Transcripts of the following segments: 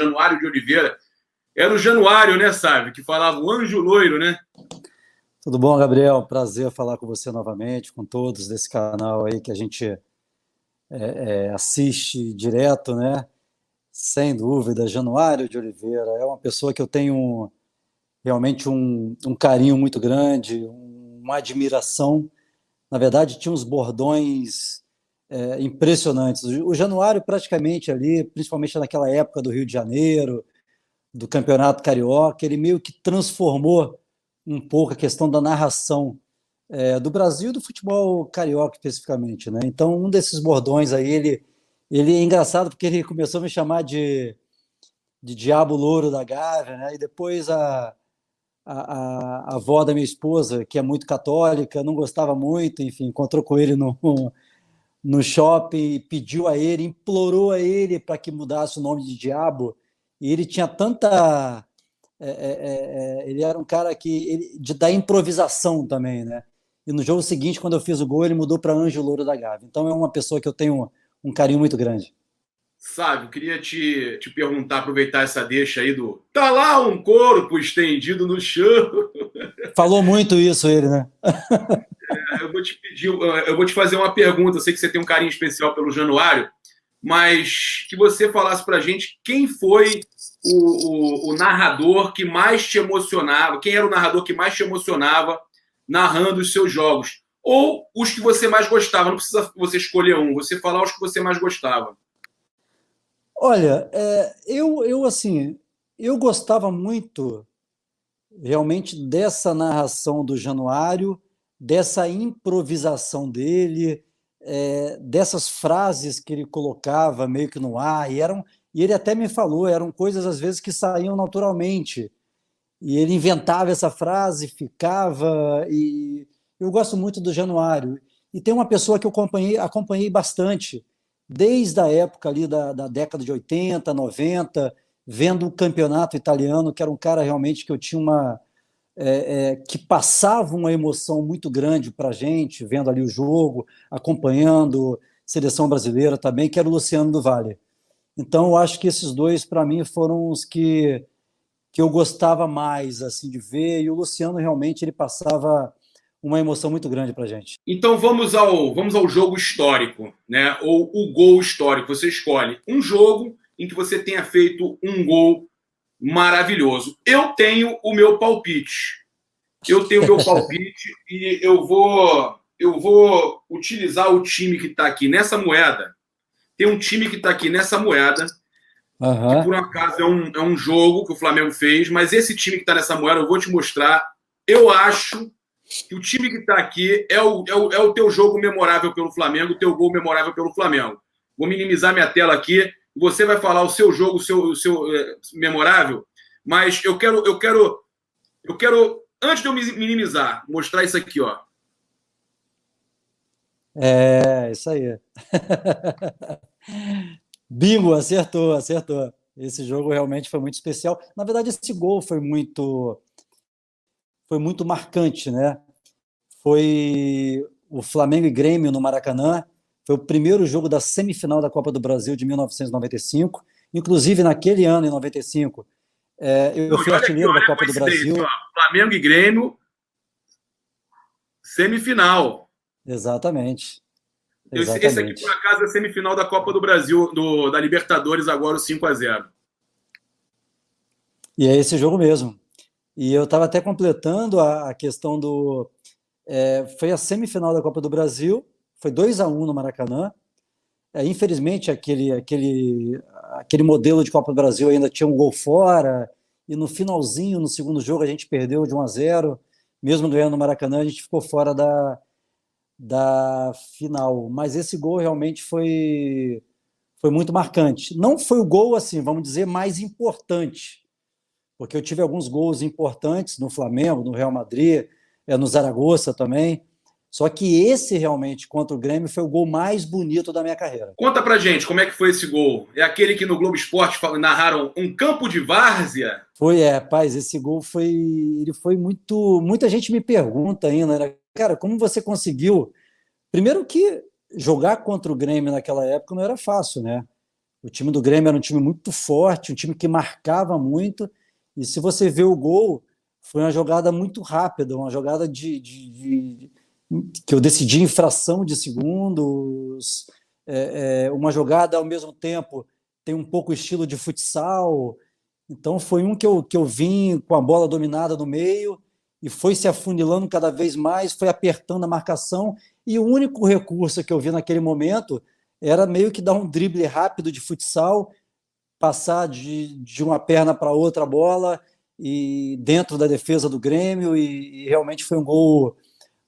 Januário de Oliveira. Era o Januário, né, sabe? Que falava o anjo loiro, né? Tudo bom, Gabriel? Prazer falar com você novamente, com todos desse canal aí que a gente assiste direto, né? Sem dúvida, Januário de Oliveira é uma pessoa que eu tenho realmente um carinho muito grande, uma admiração. Na verdade, tinha uns bordões impressionantes. O Januário praticamente ali, principalmente naquela época do Rio de Janeiro, do Campeonato Carioca, ele meio que transformou um pouco a questão da narração do Brasil e do futebol carioca especificamente, né? Então, um desses bordões aí, ele é engraçado porque ele começou a me chamar de Diabo Louro da Gávea, né? E depois a avó da minha esposa, que é muito católica, não gostava muito, enfim, encontrou com ele no shopping, pediu a ele, implorou a ele para que mudasse o nome de Diabo, e ele tinha tanta... ele era um cara da improvisação também, né? E no jogo seguinte, quando eu fiz o gol, ele mudou para Anjo Louro da Gávea. Então é uma pessoa que eu tenho um carinho muito grande. Sabe, eu queria te perguntar, aproveitar essa deixa aí do tá lá um corpo estendido no chão. Falou muito isso ele, né? Eu vou te fazer uma pergunta. Eu sei que você tem um carinho especial pelo Januário, mas que você falasse pra gente quem foi o narrador que mais te emocionava, quem era o narrador que mais te emocionava narrando os seus jogos, ou os que você mais gostava. Não precisa você escolher um, você falar os que você mais gostava. Olha, eu gostava muito realmente dessa narração do Januário, dessa improvisação dele, dessas frases que ele colocava meio que no ar, e ele até me falou, eram coisas às vezes que saíam naturalmente, e ele inventava essa frase, ficava, e eu gosto muito do Januário. E tem uma pessoa que eu acompanhei bastante, desde a época ali da década de 80, 90, vendo o campeonato italiano, que era um cara realmente que eu tinha que passava uma emoção muito grande para a gente, vendo ali o jogo, acompanhando a seleção brasileira também, que era o Luciano do Vale. Então, eu acho que esses dois, para mim, foram os que eu gostava mais assim de ver, e o Luciano realmente ele passava uma emoção muito grande para a gente. Então vamos ao jogo histórico, né? Ou o gol histórico. Você escolhe um jogo em que você tenha feito um gol maravilhoso. Eu tenho o meu palpite. E eu vou utilizar o time que está aqui nessa moeda. Tem um time que está aqui nessa moeda, que por um acaso é um jogo que o Flamengo fez, mas esse time que está nessa moeda eu vou te mostrar. Eu acho que o time que está aqui é o teu jogo memorável pelo Flamengo, o teu gol memorável pelo Flamengo. Vou minimizar minha tela aqui. Você vai falar o seu jogo, o seu memorável, mas eu quero, antes de eu minimizar, mostrar isso aqui, ó. Isso aí. Bingo, acertou. Esse jogo realmente foi muito especial. Na verdade, esse gol foi muito marcante, né? Foi o Flamengo e Grêmio no Maracanã. Foi o primeiro jogo da semifinal da Copa do Brasil de 1995. Inclusive, naquele ano, em 95, eu fui artilheiro da Copa do Brasil. Flamengo e Grêmio, semifinal. Exatamente. Esse aqui, por acaso, é a semifinal da Copa do Brasil, da Libertadores, agora o 5-0. E é esse jogo mesmo. E eu estava até completando a questão do... foi a semifinal da Copa do Brasil, foi 2-1 no Maracanã. Infelizmente, aquele modelo de Copa do Brasil ainda tinha um gol fora, e no finalzinho, no segundo jogo, a gente perdeu de 1-0. Mesmo ganhando no Maracanã, a gente ficou fora da final. Mas esse gol realmente foi muito marcante. Não foi o gol, assim, vamos dizer, mais importante, porque eu tive alguns gols importantes no Flamengo, no Real Madrid, no Zaragoza também. Só que esse realmente contra o Grêmio foi o gol mais bonito da minha carreira. Conta pra gente como é que foi esse gol. É aquele que no Globo Esporte narraram um campo de várzea? Rapaz, esse gol ele foi muito... Muita gente me pergunta ainda, né? Cara, como você conseguiu... Primeiro que jogar contra o Grêmio naquela época não era fácil, né? O time do Grêmio era um time muito forte, um time que marcava muito, e se você vê o gol, foi uma jogada muito rápida, uma jogada que eu decidi em fração de segundos, uma jogada ao mesmo tempo tem um pouco estilo de futsal. Então foi um que eu vim com a bola dominada no meio e foi se afunilando cada vez mais, foi apertando a marcação, e o único recurso que eu vi naquele momento era meio que dar um drible rápido de futsal, passar de uma perna para outra a bola e dentro da defesa do Grêmio, e realmente foi um gol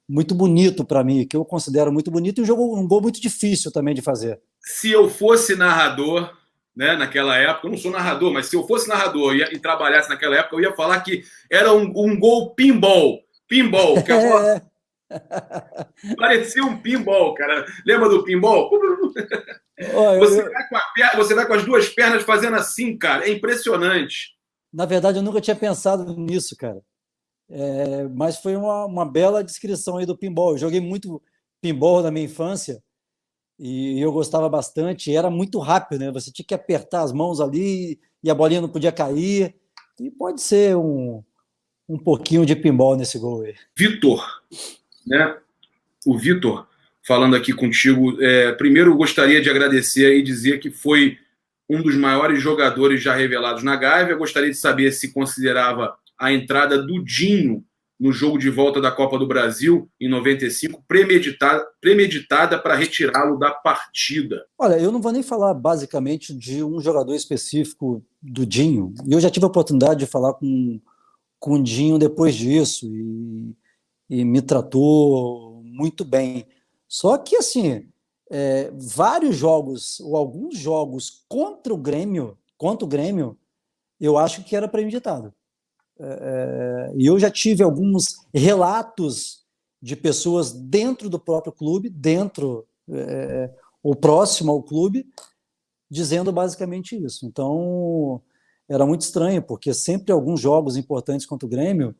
muito bonito para mim, que eu considero muito bonito, e um gol muito difícil também de fazer. Se eu fosse narrador, né, naquela época, eu não sou narrador, mas se eu fosse narrador e trabalhasse naquela época, eu ia falar que era um gol pinball. Pinball, que a bola parecia um pinball, cara. Lembra do pinball? Você vai com as duas pernas fazendo assim, cara. É impressionante. Na verdade, eu nunca tinha pensado nisso, cara. Mas foi uma bela descrição aí do pinball. Eu joguei muito pinball na minha infância e eu gostava bastante. Era muito rápido, né? Você tinha que apertar as mãos ali e a bolinha não podia cair. E pode ser um pouquinho de pinball nesse gol aí. Vitor, né? O Vitor, falando aqui contigo, primeiro eu gostaria de agradecer e dizer que foi um dos maiores jogadores já revelados na Gávea. Eu gostaria de saber se considerava a entrada do Dinho no jogo de volta da Copa do Brasil, em 95, premeditada para retirá-lo da partida. Olha, eu não vou nem falar basicamente de um jogador específico do Dinho. Eu já tive a oportunidade de falar com o Dinho depois disso e me tratou muito bem. Só que, assim, vários jogos, ou alguns jogos contra o Grêmio, eu acho que era premeditado. E eu já tive alguns relatos de pessoas dentro do próprio clube, ou próximo ao clube, dizendo basicamente isso. Então, era muito estranho, porque sempre alguns jogos importantes contra o Grêmio,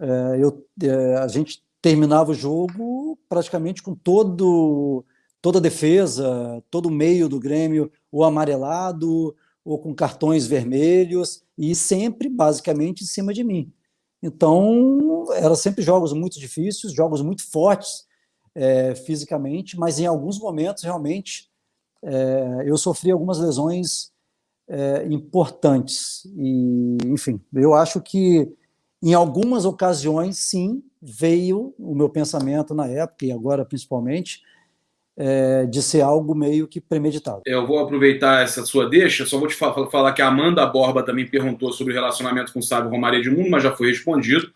a gente terminava o jogo praticamente com toda a defesa, todo o meio do Grêmio, ou amarelado, ou com cartões vermelhos, e sempre, basicamente, em cima de mim. Então, eram sempre jogos muito difíceis, jogos muito fortes fisicamente, mas em alguns momentos, realmente, eu sofri algumas lesões importantes. E, enfim, eu acho que, em algumas ocasiões, sim, veio o meu pensamento na época, e agora principalmente, de ser algo meio que premeditado. Eu vou aproveitar essa sua deixa, só vou te falar que a Amanda Borba também perguntou sobre o relacionamento com o Sávio Romário Edmundo, mas já foi respondido.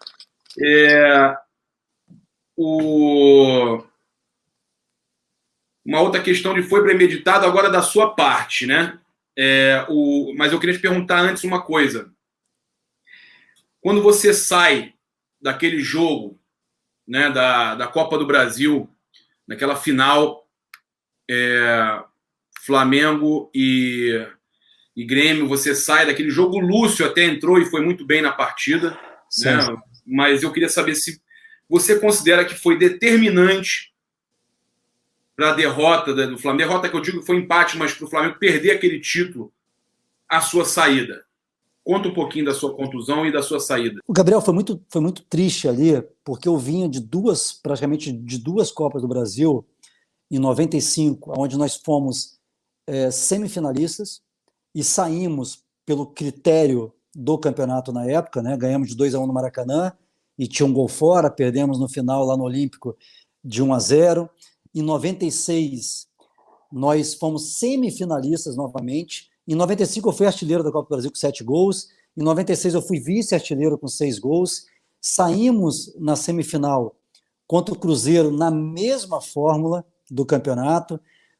Uma outra questão de foi premeditado agora da sua parte, né? Mas eu queria te perguntar antes uma coisa. Quando você sai daquele jogo, né, da Copa do Brasil, naquela final, Flamengo e Grêmio, você sai daquele jogo, o Lúcio até entrou e foi muito bem na partida, né? Mas eu queria saber se você considera que foi determinante para a derrota do Flamengo, derrota que eu digo que foi empate, mas para o Flamengo perder aquele título, a sua saída. Conta um pouquinho da sua contusão e da sua saída. O Gabriel foi muito triste ali, porque eu vinha praticamente de duas Copas do Brasil, em 95, onde nós fomos semifinalistas e saímos pelo critério do campeonato na época, né? Ganhamos de 2-1 no Maracanã e tinha um gol fora, perdemos no final lá no Olímpico de 1-0. Em 96, nós fomos semifinalistas novamente. Em 95, eu fui artilheiro da Copa do Brasil com 7 gols. Em 96, eu fui vice-artilheiro com 6 gols. Saímos na semifinal contra o Cruzeiro na mesma fórmula do campeonato.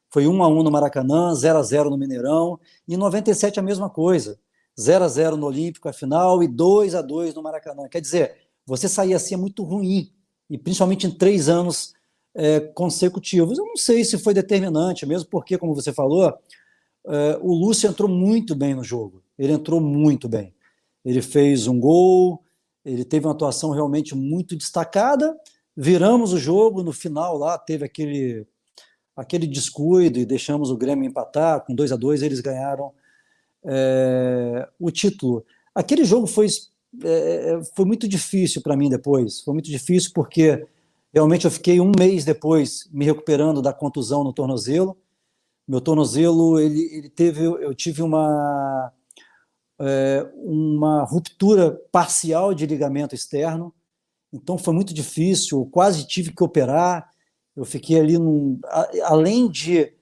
Foi 1-1 no Maracanã, 0-0 no Mineirão. Em 97, a mesma coisa. 0-0 no Olímpico, a final, e 2-2 no Maracanã. Quer dizer, você sair assim é muito ruim, e principalmente em 3 anos consecutivos. Eu não sei se foi determinante, mesmo porque, como você falou, o Lúcio entrou muito bem no jogo. Ele entrou muito bem. Ele fez um gol, ele teve uma atuação realmente muito destacada. Viramos o jogo, no final lá teve aquele descuido e deixamos o Grêmio empatar, com 2-2 eles ganharam o título. Aquele jogo foi muito difícil para mim depois, foi muito difícil porque realmente eu fiquei um mês depois me recuperando da contusão no tornozelo. Meu tornozelo, eu tive uma ruptura parcial de ligamento externo, então foi muito difícil, eu quase tive que operar. Eu fiquei ali, além de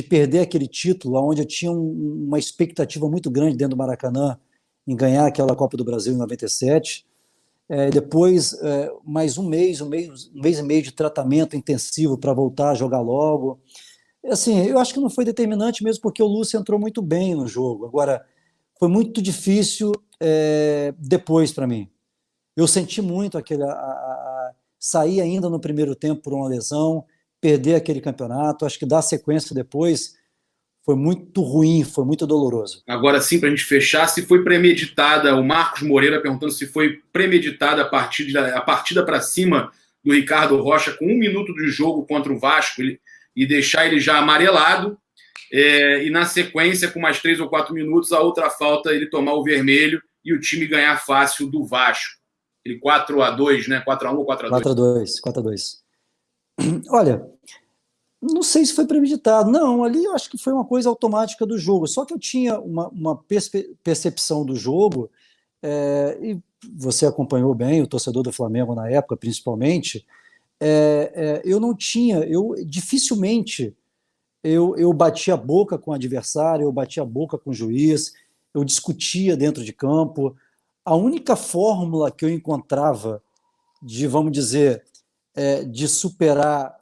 perder aquele título, onde eu tinha uma expectativa muito grande dentro do Maracanã em ganhar aquela Copa do Brasil em 97. Depois, mais um mês e meio de tratamento intensivo para voltar a jogar logo. Assim, eu acho que não foi determinante mesmo, porque o Lúcio entrou muito bem no jogo. Agora, foi muito difícil depois para mim. Eu senti muito sair ainda no primeiro tempo por uma lesão, perder aquele campeonato. Acho que dar sequência depois foi muito ruim, foi muito doloroso. Agora sim, para a gente fechar, se foi premeditada, o Marcos Moreira perguntando se foi premeditada a partida para cima do Ricardo Rocha com 1 minuto de jogo contra o Vasco e deixar ele já amarelado, e na sequência, com mais 3 ou 4 minutos, a outra falta, ele tomar o vermelho e o time ganhar fácil do Vasco. Aquele 4-2, né? 4-1 ou 4-2? 4-2. Olha, não sei se foi premeditado. Não, ali eu acho que foi uma coisa automática do jogo. Só que eu tinha uma percepção do jogo, e você acompanhou bem, o torcedor do Flamengo na época, principalmente. Eu não tinha, dificilmente eu batia a boca com o adversário, eu batia a boca com o juiz, eu discutia dentro de campo. A única fórmula que eu encontrava vamos dizer, de superar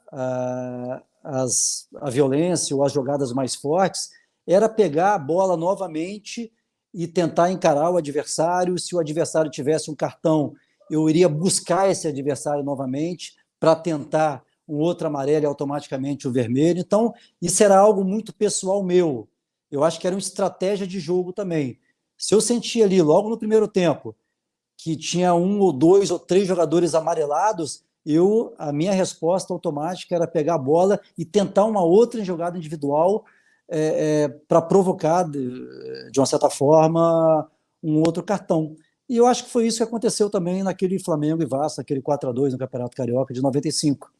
a violência ou as jogadas mais fortes era pegar a bola novamente e tentar encarar o adversário. Se o adversário tivesse um cartão, eu iria buscar esse adversário novamente para tentar um outro amarelo e automaticamente o vermelho. Então, isso era algo muito pessoal meu. Eu acho que era uma estratégia de jogo também. Se eu sentia ali, logo no primeiro tempo, que tinha 1 ou 2 ou 3 jogadores amarelados, a minha resposta automática era pegar a bola e tentar uma outra jogada individual para provocar, de uma certa forma, um outro cartão. E eu acho que foi isso que aconteceu também naquele Flamengo e Vasco, aquele 4-2 no Campeonato Carioca de 95.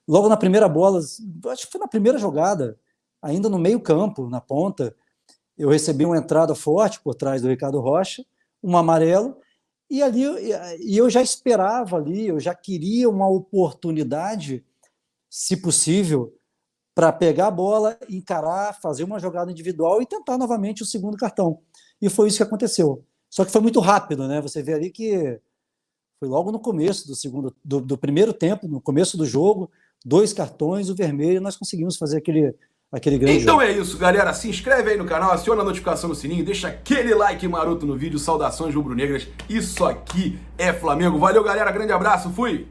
Logo na primeira bola, acho que foi na primeira jogada, ainda no meio campo, na ponta, eu recebi uma entrada forte por trás do Ricardo Rocha, um amarelo, e ali eu já esperava ali, eu já queria uma oportunidade, se possível, para pegar a bola, encarar, fazer uma jogada individual e tentar novamente o segundo cartão. E foi isso que aconteceu. Só que foi muito rápido, né? Você vê ali que foi logo no começo do primeiro tempo, no começo do jogo, 2 cartões, o vermelho, e nós conseguimos fazer aquele grande Então jogo. é isso, galera. Se inscreve aí no canal, aciona a notificação no sininho, deixa aquele like maroto no vídeo. Saudações rubro-negras. Isso aqui é Flamengo. Valeu, galera. Grande abraço. Fui!